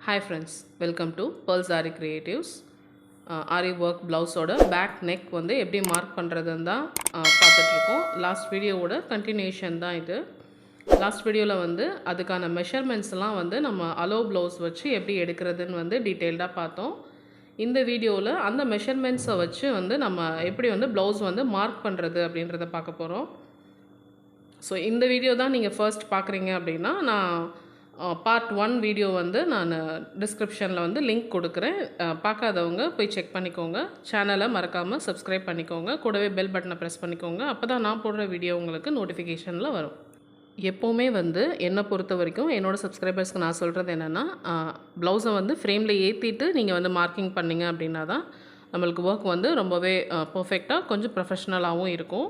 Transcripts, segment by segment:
Hi friends, welcome to Pearls Aari Creatives. Aariwork blouse oda back neck வந்து எப்படி mark பண்ணுறதுன்னு தான் பார்த்துட்ருக்கோம். லாஸ்ட் வீடியோவோட கண்டினியூஷன் தான் இது. லாஸ்ட் வீடியோவில் வந்து அதுக்கான மெஷர்மெண்ட்ஸ்லாம் வந்து நம்ம அலோ ப்ளவுஸ் வச்சு எப்படி எடுக்கிறதுன்னு வந்து டீட்டெயில்டாக பார்த்தோம். இந்த வீடியோவில் அந்த மெஷர்மெண்ட்ஸை வச்சு வந்து நம்ம எப்படி வந்து ப்ளவுஸ் வந்து மார்க் பண்ணுறது அப்படின்றத பார்க்க போகிறோம். ஸோ இந்த வீடியோ தான் நீங்கள் ஃபர்ஸ்ட் பார்க்குறீங்க அப்படின்னா நான் பார்ட் 1 வீடியோ வந்து நான் டிஸ்கிரிப்ஷனில் வந்து லிங்க் கொடுக்குறேன். பார்க்காதவங்க போய் செக் பண்ணிக்கோங்க. சேனலை மறக்காமல் சப்ஸ்கிரைப் பண்ணிக்கோங்க. கூடவே பெல் பட்டனை ப்ரெஸ் பண்ணிக்கோங்க. அப்போ தான் நான் போடுற வீடியோ உங்களுக்கு நோட்டிஃபிகேஷனில் வரும். எப்போவுமே வந்து என்னை பொறுத்த வரைக்கும் என்னோடய சப்ஸ்கிரைபர்ஸ்க்கு நான் சொல்கிறது என்னென்னா, ப்ளவுஸை வந்து ஃப்ரேமில் ஏற்றிட்டு நீங்கள் வந்து மார்க்கிங் பண்ணிங்க அப்படின்னா தான் நம்மளுக்கு ஒர்க் வந்து ரொம்பவே பர்ஃபெக்டாக கொஞ்சம் ப்ரொஃபஷ்னலாகவும் இருக்கும்.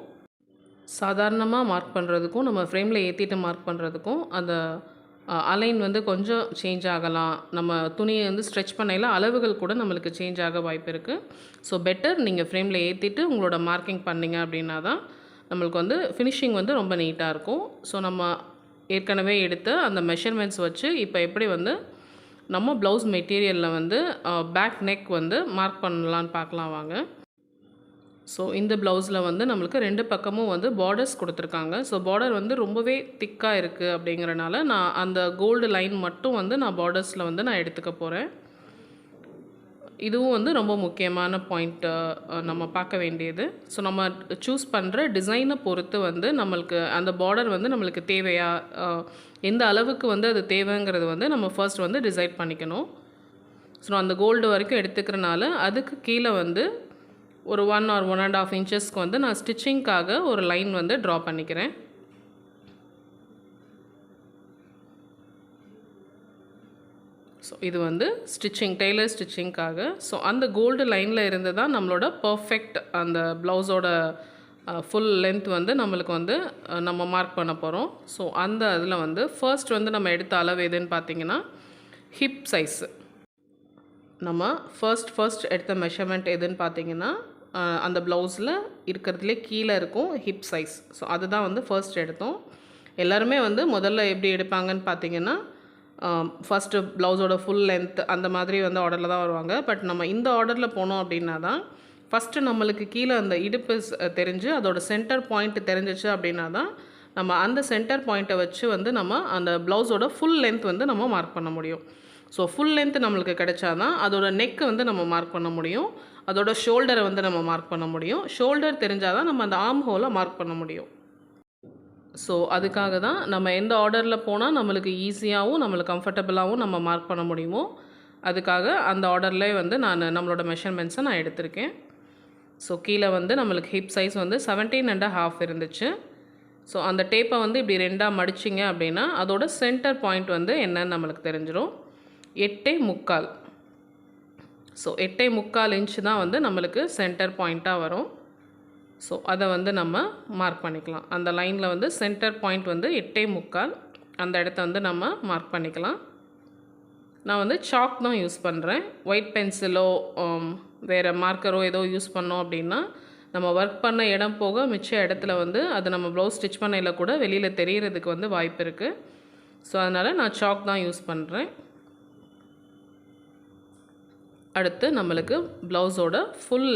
சாதாரணமாக மார்க் பண்ணுறதுக்கும் நம்ம ஃப்ரேமில் ஏற்றிட்டு மார்க் பண்ணுறதுக்கும் அந்த அலைன் வந்து கொஞ்சம் சேஞ்ச் ஆகலாம். நம்ம துணியை வந்து ஸ்ட்ரெச் பண்ணையில் அளவுகள் கூட நம்மளுக்கு சேஞ்ச் ஆக வாய்ப்பு இருக்குது. ஸோ பெட்டர் நீங்கள் ஃப்ரேமில் ஏற்றிட்டு உங்களோட மார்க்கிங் பண்ணிங்க அப்படின்னா தான் நம்மளுக்கு வந்து ஃபினிஷிங் வந்து ரொம்ப நீட்டாக இருக்கும். ஸோ நம்ம ஏற்கனவே எடுத்த அந்த மெஷர்மெண்ட்ஸ் வச்சு இப்போ எப்படி வந்து நம்ம ப்ளவுஸ் மெட்டீரியலில் வந்து பேக் நெக் வந்து மார்க் பண்ணலான்னு பார்க்கலாம் வாங்க. ஸோ இந்த ப்ளவுஸில் வந்து நம்மளுக்கு 2 பக்கமும் வந்து பார்டர்ஸ் கொடுத்துருக்காங்க. ஸோ பார்டர் வந்து ரொம்பவே திக்காக இருக்குது அப்படிங்கிறனால நான் அந்த கோல்டு லைன் மட்டும் வந்து நான் பார்டர்ஸில் வந்து நான் எடுத்துக்க போகிறேன். இதுவும் வந்து ரொம்ப முக்கியமான பாயிண்ட்டு நம்ம பார்க்க வேண்டியது. ஸோ நம்ம சூஸ் பண்ணுற டிசைனை பொறுத்து வந்து நம்மளுக்கு அந்த பார்டர் வந்து நம்மளுக்கு தேவையா, எந்த அளவுக்கு வந்து அது தேவைங்கிறது வந்து நம்ம ஃபர்ஸ்ட் வந்து டிசைட் பண்ணிக்கணும். ஸோ அந்த கோல்டு வரைக்கும் எடுத்துக்கிறனால அதுக்கு கீழே வந்து ஒரு 1 or 1.5 இன்ச்சஸ்க்கு வந்து நான் ஸ்டிச்சிங்க்காக ஒரு லைன் வந்து ட்ரா பண்ணிக்கிறேன். ஸோ இது வந்து டெய்லர் ஸ்டிச்சிங்க்காக. ஸோ அந்த கோல்டு லைனில் இருந்து தான் நம்மளோட பர்ஃபெக்ட் அந்த ப்ளவுஸோட ஃபுல் லென்த் வந்து நம்மளுக்கு வந்து நம்ம மார்க் பண்ண போகிறோம். ஸோ அந்த அதில் வந்து ஃபர்ஸ்ட் வந்து நம்ம எடுத்த அளவு எதுன்னு பார்த்தீங்கன்னா ஹிப் சைஸு. நம்ம ஃபர்ஸ்ட் எடுத்த மெஷர்மெண்ட் எதுன்னு பார்த்தீங்கன்னா அந்த ப்ளவுஸில் இருக்கிறதுலே கீழே இருக்கும் ஹிப் சைஸ். ஸோ அதுதான் வந்து ஃபர்ஸ்ட் எடுத்தோம். எல்லாருமே வந்து முதல்ல எப்படி எடுப்பாங்கன்னு பார்த்தீங்கன்னா ஃபஸ்ட்டு ப்ளவுஸோட ஃபுல் லென்த் அந்த மாதிரி வந்து ஆர்டரில் தான் வருவாங்க. பட் நம்ம இந்த ஆர்டரில் போனோம் அப்படின்னா தான் ஃபஸ்ட்டு நம்மளுக்கு கீழே அந்த இடுப்பு தெரிஞ்சு அதோட சென்டர் பாயிண்ட் தெரிஞ்சிச்சு அப்படின்னா தான் நம்ம அந்த சென்டர் பாயிண்ட்டை வச்சு வந்து நம்ம அந்த ப்ளவுஸோட ஃபுல் லென்த் வந்து நம்ம மார்க் பண்ண முடியும். ஸோ ஃபுல் லென்த் நம்மளுக்கு கிடைச்சாதான் அதோட நெக்கை வந்து நம்ம மார்க் பண்ண முடியும். அதோட ஷோல்டரை வந்து நம்ம மார்க் பண்ண முடியும். ஷோல்டர் தெரிஞ்சால் தான் நம்ம அந்த ஆர்ம் ஹோலை மார்க் பண்ண முடியும். ஸோ அதுக்காக தான் நம்ம எந்த ஆர்டரில் போனால் நம்மளுக்கு ஈஸியாகவும் நம்மளுக்கு கம்ஃபர்டபுளாகவும் நம்ம மார்க் பண்ண முடியுமோ அதுக்காக அந்த ஆர்டர்லேயே வந்து நம்மளோட மெஷர்மெண்ட்ஸை நான் எடுத்திருக்கேன். ஸோ கீழே வந்து நம்மளுக்கு ஹிப் சைஸ் வந்து 17.5 இருந்துச்சு. ஸோ அந்த டேப்பை வந்து இப்படி 2ஆக மடிச்சிங்க அப்படின்னா அதோட சென்டர் பாயிண்ட் வந்து என்னன்னு நம்மளுக்கு தெரிஞ்சிடும். 8.75. ஸோ 8.75 இன்ச்சு தான் வந்து நம்மளுக்கு சென்டர் பாயிண்ட்டாக வரும். ஸோ அதை வந்து நம்ம மார்க் பண்ணிக்கலாம். அந்த லைனில் வந்து சென்டர் பாயிண்ட் வந்து 8.75, அந்த இடத்த வந்து நம்ம மார்க் பண்ணிக்கலாம். நான் வந்து சாக் தான் யூஸ் பண்ணுறேன். ஒயிட் பென்சிலோ வேறு மார்க்கரோ ஏதோ யூஸ் பண்ணோம் அப்படின்னா நம்ம ஒர்க் பண்ண இடம் போக மிச்ச இடத்துல வந்து அது நம்ம ப்ளவுஸ் ஸ்டிச் பண்ணையில் கூட வெளியில் தெரியறதுக்கு வந்து வாய்ப்பு இருக்குது. ஸோ அதனால் நான் சாக் தான் யூஸ் பண்ணுறேன். அடுத்து நம்மளுக்கு ப்ளவுஸோட ஃபுல்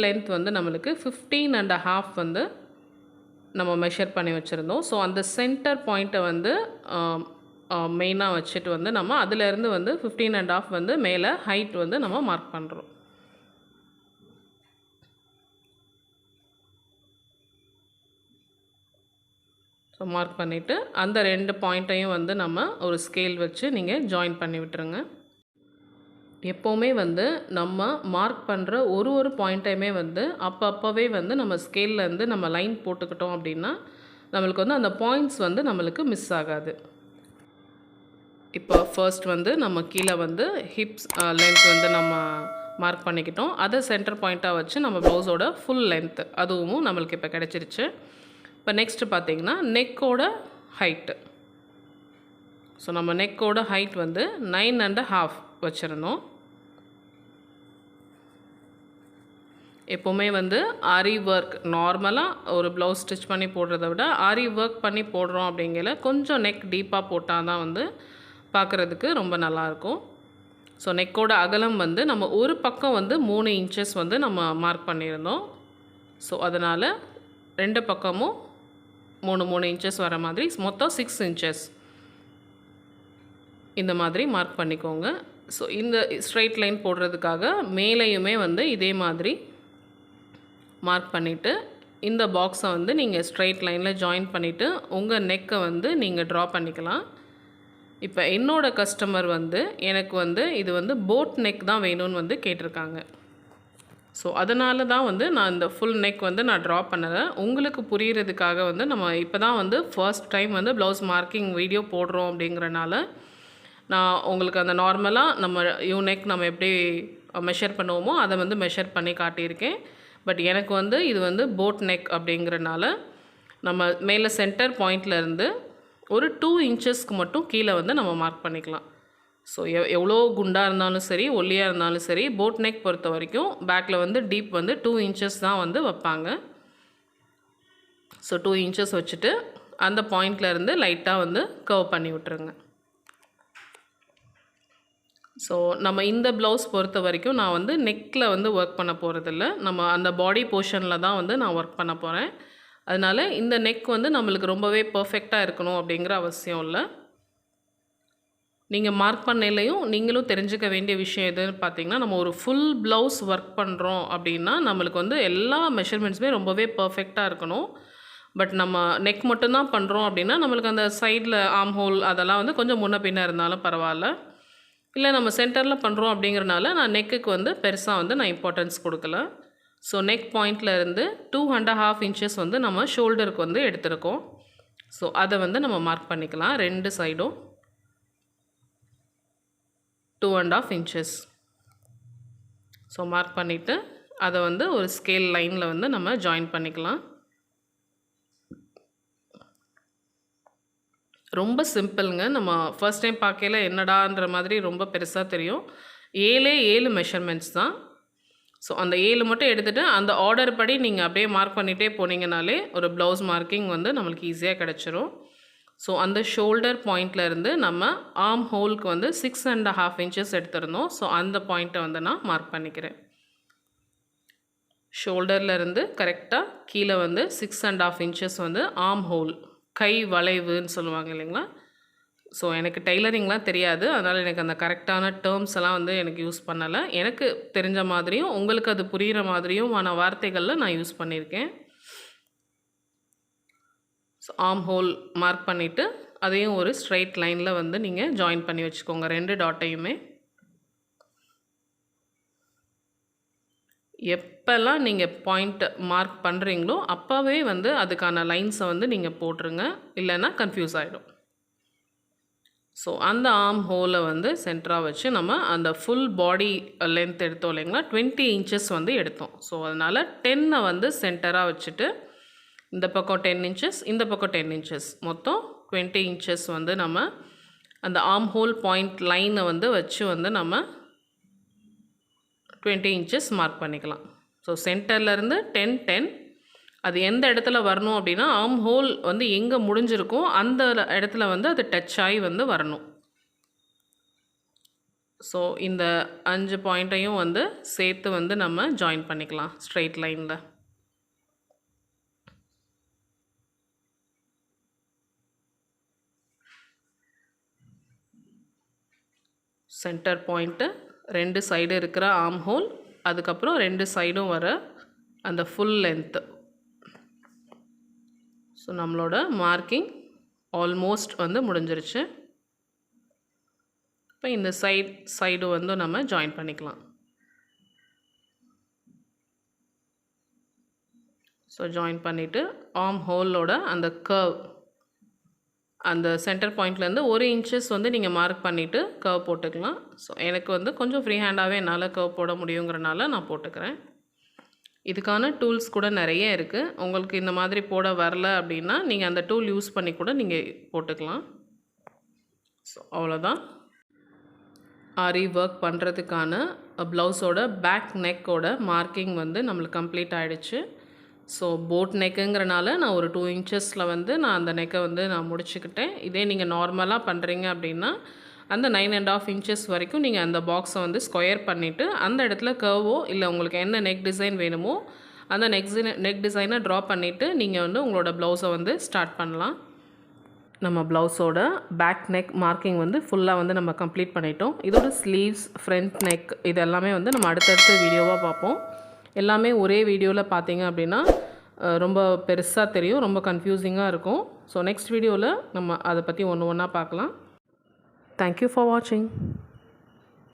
லென்த் வந்து நம்மளுக்கு 15.5 வந்து நம்ம மெஷர் பண்ணி வச்சுருந்தோம். ஸோ அந்த சென்டர் பாயிண்ட்டை வந்து மெயினாக வச்சுட்டு வந்து நம்ம அதிலேருந்து வந்து 15.5 வந்து மேலே ஹைட் வந்து நம்ம மார்க் பண்ணுறோம். ஸோ மார்க் பண்ணிவிட்டு அந்த 2 பாயிண்ட்டையும் வந்து நம்ம ஒரு ஸ்கேல் வச்சு நீங்கள் ஜாயின் பண்ணி விட்டுருங்க. எப்போவுமே வந்து நம்ம மார்க் பண்ணுற ஒரு பாயிண்ட்டையுமே வந்து அப்போவே வந்து நம்ம ஸ்கேல்லேருந்து நம்ம லைன் போட்டுக்கிட்டோம் அப்படின்னா நம்மளுக்கு வந்து அந்த பாயிண்ட்ஸ் வந்து நம்மளுக்கு மிஸ் ஆகாது. இப்போ ஃபர்ஸ்ட் வந்து நம்ம கீழே வந்து ஹிப்ஸ் லென்த் வந்து நம்ம மார்க் பண்ணிக்கிட்டோம். அதை சென்டர் பாயிண்ட்டாக வச்சு நம்ம ப்ளவுஸோட ஃபுல் லென்த் அதுவும் நம்மளுக்கு இப்போ கிடச்சிருச்சு. இப்போ நெக்ஸ்ட்டு பார்த்திங்கன்னா நெக்கோட ஹைட்டு. ஸோ நம்ம நெக்கோட ஹைட் வந்து 9.5 வச்சுருந்தோம். எப்போவுமே வந்து ஆரி ஒர்க் நார்மலாக ஒரு ப்ளவுஸ் ஸ்டிச் பண்ணி போடுறத விட ஆரி ஒர்க் பண்ணி போடுறோம் அப்படிங்கிற கொஞ்சம் நெக் டீப்பாக போட்டால் தான் வந்து பார்க்குறதுக்கு ரொம்ப நல்லாயிருக்கும். ஸோ நெக்கோட அகலம் வந்து நம்ம ஒரு பக்கம் வந்து 3 இன்ச்சஸ் வந்து நம்ம மார்க் பண்ணியிருந்தோம். ஸோ அதனால் 2 பக்கமும் 3 இன்ச்சஸ் வர மாதிரி மொத்தம் 6 இன்ச்சஸ் இந்த மாதிரி மார்க் பண்ணிக்கோங்க. ஸோ இந்த ஸ்ட்ரைட் லைன் போடுறதுக்காக மேலேயுமே வந்து இதே மாதிரி மார்க் பண்ணிவிட்டு இந்த பாக்ஸை வந்து நீங்கள் ஸ்ட்ரைட் லைனில் ஜாயின் பண்ணிவிட்டு உங்கள் நெக்கை வந்து நீங்கள் ட்ரா பண்ணிக்கலாம். இப்போ என்னோடய கஸ்டமர் வந்து எனக்கு வந்து இது வந்து போட் நெக் தான் வேணும்னு வந்து கேட்டிருக்காங்க. ஸோ அதனால தான் வந்து நான் இந்த ஃபுல் நெக் வந்து நான் ட்ரா பண்ணலை. உங்களுக்கு புரிகிறதுக்காக வந்து நம்ம இப்போ தான் வந்து ஃபர்ஸ்ட் டைம் வந்து ப்ளவுஸ் மார்க்கிங் வீடியோ போடுறோம் அப்படிங்கிறனால நான் உங்களுக்கு அந்த நார்மலாக நம்ம யூ நெக் நம்ம எப்படி மெஷர் பண்ணுவோமோ அதை வந்து மெஷர் பண்ணி காட்டியிருக்கேன். பட் எனக்கு வந்து இது வந்து போட் நெக் அப்படிங்கிறனால நம்ம மேலே சென்டர் பாயிண்ட்லேருந்து ஒரு 2 இன்ச்சஸ்க்கு மட்டும் கீழே வந்து நம்ம மார்க் பண்ணிக்கலாம். ஸோ எவ்வளோ குண்டாக இருந்தாலும் சரி ஒல்லியாக இருந்தாலும் சரி போட் நெக் பொறுத்த வரைக்கும் பேக்கில் வந்து டீப் வந்து 2 இன்ச்சஸ் தான் வந்து வைப்பாங்க. ஸோ 2 இன்ச்சஸ் வச்சுட்டு அந்த பாயிண்ட்லேருந்து லைட்டாக வந்து கர்வ் பண்ணி விட்டுருங்க. ஸோ நம்ம இந்த ப்ளவுஸ் பொறுத்த வரைக்கும் நான் வந்து நெக்கில் வந்து ஒர்க் பண்ண போகிறதில்ல. நம்ம அந்த பாடி போர்ஷனில் தான் வந்து நான் ஒர்க் பண்ண போகிறேன். அதனால் இந்த நெக் வந்து நம்மளுக்கு ரொம்பவே பர்ஃபெக்டாக இருக்கணும் அப்படிங்கிற அவசியம் இல்லை. நீங்கள் மார்க் பண்ணலையும் நீங்களும் தெரிஞ்சுக்க வேண்டிய விஷயம் எதுன்னு பார்த்தீங்கன்னா, நம்ம ஒரு ஃபுல் ப்ளவுஸ் ஒர்க் பண்ணுறோம் அப்படின்னா நம்மளுக்கு வந்து எல்லா மெஷர்மெண்ட்ஸுமே ரொம்பவே பர்ஃபெக்டாக இருக்கணும். பட் நம்ம நெக் மட்டும்தான் பண்ணுறோம் அப்படின்னா நம்மளுக்கு அந்த சைடில் ஆர்ம் ஹோல் அதெல்லாம் வந்து கொஞ்சம் முன்ன பின்ன இருந்தாலும் பரவாயில்ல. இல்லை நம்ம சென்டரில் பண்ணுறோம் அப்படிங்கிறனால நான் நெக்குக்கு வந்து பெருசாக வந்து நான் இம்பார்ட்டன்ஸ் கொடுக்கல. ஸோ நெக் பாயிண்டில் இருந்து 2.5 இன்ச்சஸ் வந்து நம்ம ஷோல்டருக்கு வந்து எடுத்திருக்கோம். ஸோ அதை வந்து நம்ம மார்க் பண்ணிக்கலாம். 2 சைடும் 2.5 இன்ச்சஸ். ஸோ மார்க் பண்ணிவிட்டு அதை வந்து ஒரு ஸ்கேல் லைனில் வந்து நம்ம ஜாயின் பண்ணிக்கலாம். ரொம்ப சிம்பிளுங்க. நம்ம ஃபர்ஸ்ட் டைம் பார்க்கையில என்னடான்ற மாதிரி ரொம்ப பெருசாக தெரியும். 7 மெஷர்மெண்ட்ஸ் தான். ஸோ அந்த 7 மட்டும் எடுத்துகிட்டு அந்த ஆர்டர் படி நீங்கள் அப்படியே மார்க் பண்ணிகிட்டே போனீங்கனாலே ஒரு ப்ளவுஸ் மார்க்கிங் வந்து நம்மளுக்கு ஈஸியாக கிடச்சிரும். ஸோ அந்த ஷோல்டர் பாயிண்ட்லேருந்து நம்ம ஆர்ம் ஹோலுக்கு வந்து 6.5 இன்ச்சஸ் எடுத்திருந்தோம். ஸோ அந்த பாயிண்ட்டை வந்து நான் மார்க் பண்ணிக்கிறேன். ஷோல்டர்லேருந்து கரெக்டாக கீழே வந்து 6.5 இன்ச்சஸ் வந்து ஆர்ம் ஹோல் கை வளைவுன்னு சொல்லுவாங்க இல்லைங்களா. ஸோ எனக்கு டெய்லரிங்லாம் தெரியாது. அதனால் எனக்கு அந்த கரெக்டான டேர்ம்ஸ் எல்லாம் வந்து எனக்கு யூஸ் பண்ணலை. எனக்கு தெரிஞ்ச மாதிரியும் உங்களுக்கு அது புரிகிற மாதிரியுமான வார்த்தைகளில் நான் யூஸ் பண்ணியிருக்கேன். ஸோ ஆர்ம் ஹோல் மார்க் பண்ணிவிட்டு அதையும் ஒரு ஸ்ட்ரைட் லைனில் வந்து நீங்கள் ஜாயின் பண்ணி வச்சுக்கோங்க 2 டாட்டையுமே. எப்போல்லாம் நீங்கள் பாயிண்ட் மார்க் பண்ணுறீங்களோ அப்போவே வந்து அதுக்கான லைன்ஸை வந்து நீங்கள் போட்டுருங்க. இல்லைன்னா கன்ஃபியூஸ் ஆகிடும். ஸோ அந்த ஆர்ம் ஹோலை வந்து சென்டராக வச்சு நம்ம அந்த ஃபுல் பாடி லென்த் எடுத்தோம் இல்லைங்களா, 20 இன்ச்சஸ் வந்து எடுத்தோம். ஸோ அதனால் 10 வந்து சென்டராக வச்சுட்டு இந்த பக்கம் 10 இன்ச்சஸ் இந்த பக்கம் 10 இன்ச்சஸ் மொத்தம் 20 இன்ச்சஸ் வந்து நம்ம அந்த ஆர்ம் ஹோல் பாயிண்ட் லைனை வந்து வச்சு வந்து நம்ம 20 இன்ச்சஸ் மார்க் பண்ணிக்கலாம். ஸோ சென்டர்லேருந்து 10 அது எந்த இடத்துல வரணும் அப்படின்னா ஆர்ம் ஹோல் வந்து எங்கே முடிஞ்சிருக்கும் அந்த இடத்துல வந்து அது டச் ஆகி வந்து வரணும். ஸோ இந்த 5 பாயிண்ட்டையும் வந்து சேர்த்து வந்து நம்ம ஜாயின் பண்ணிக்கலாம் ஸ்ட்ரைட் லைனில். சென்டர் பாயிண்ட்டு 2 சைடு இருக்கிற ஆர்ம் ஹோல் அதுக்கப்புறம் 2 சைடும் வர அந்த ஃபுல் லென்த்து. ஸோ நம்மளோட மார்க்கிங் ஆல்மோஸ்ட் வந்து முடிஞ்சிருச்சு. இப்போ இந்த சைடு வந்து நம்ம ஜாயின் பண்ணிக்கலாம். ஸோ ஜாயின் பண்ணிவிட்டு ஆர்ம் ஹோலோட அந்த கர்வ் அந்த சென்டர் பாயிண்ட்லேருந்து 1 இன்ச்சஸ் வந்து நீங்கள் மார்க் பண்ணிவிட்டு கர்வ் போட்டுக்கலாம். ஸோ எனக்கு வந்து கொஞ்சம் ஃப்ரீ ஹேண்டாகவே என்னால் கர்வ் போட முடியுங்கிறனால நான் போட்டுக்கிறேன். இதுக்கான டூல்ஸ் கூட நிறைய இருக்குது. உங்களுக்கு இந்த மாதிரி போட வரல அப்படின்னா நீங்கள் அந்த டூல் யூஸ் பண்ணி கூட நீங்கள் போட்டுக்கலாம். ஸோ அவ்வளோதான். ஆரி ஒர்க் பண்ணுறதுக்கான ப்ளவுஸோட பேக் நெக்கோட மார்க்கிங் வந்து நம்மளுக்கு கம்ப்ளீட் ஆகிடுச்சு. ஸோ போட் நெக்குங்கிறனால நான் ஒரு 2 இன்ச்சஸில் வந்து நான் அந்த நெக்கை வந்து நான் முடிச்சுக்கிட்டேன். இதே நீங்கள் நார்மலாக பண்ணுறீங்க அப்படின்னா அந்த 9.5 இன்ச்சஸ் வரைக்கும் நீங்கள் அந்த பாக்ஸை வந்து ஸ்கொயர் பண்ணிவிட்டு அந்த இடத்துல கர்வோ இல்லை உங்களுக்கு என்ன நெக் டிசைன் வேணுமோ அந்த நெக் டிசைனை ட்ரா பண்ணிவிட்டு நீங்கள் வந்து உங்களோட ப்ளவுஸை வந்து ஸ்டார்ட் பண்ணலாம். நம்ம ப்ளவுஸோட பேக் நெக் மார்க்கிங் வந்து ஃபுல்லாக வந்து நம்ம கம்ப்ளீட் பண்ணிட்டோம். இதோட ஸ்லீவ்ஸ், ஃப்ரண்ட் நெக் இது எல்லாமே வந்து நம்ம அடுத்தடுத்த வீடியோவாக பார்ப்போம். எல்லாமே ஒரே வீடியோவில் பார்த்தீங்க அப்படின்னா ரொம்ப பெருசாக தெரியும், ரொம்ப கன்ஃபியூசிங்காக இருக்கும். ஸோ நெக்ஸ்ட் வீடியோவில் நம்ம அதை பற்றி ஒன்று ஒன்றா பார்க்கலாம். தேங்க்யூ ஃபார் வாட்சிங்.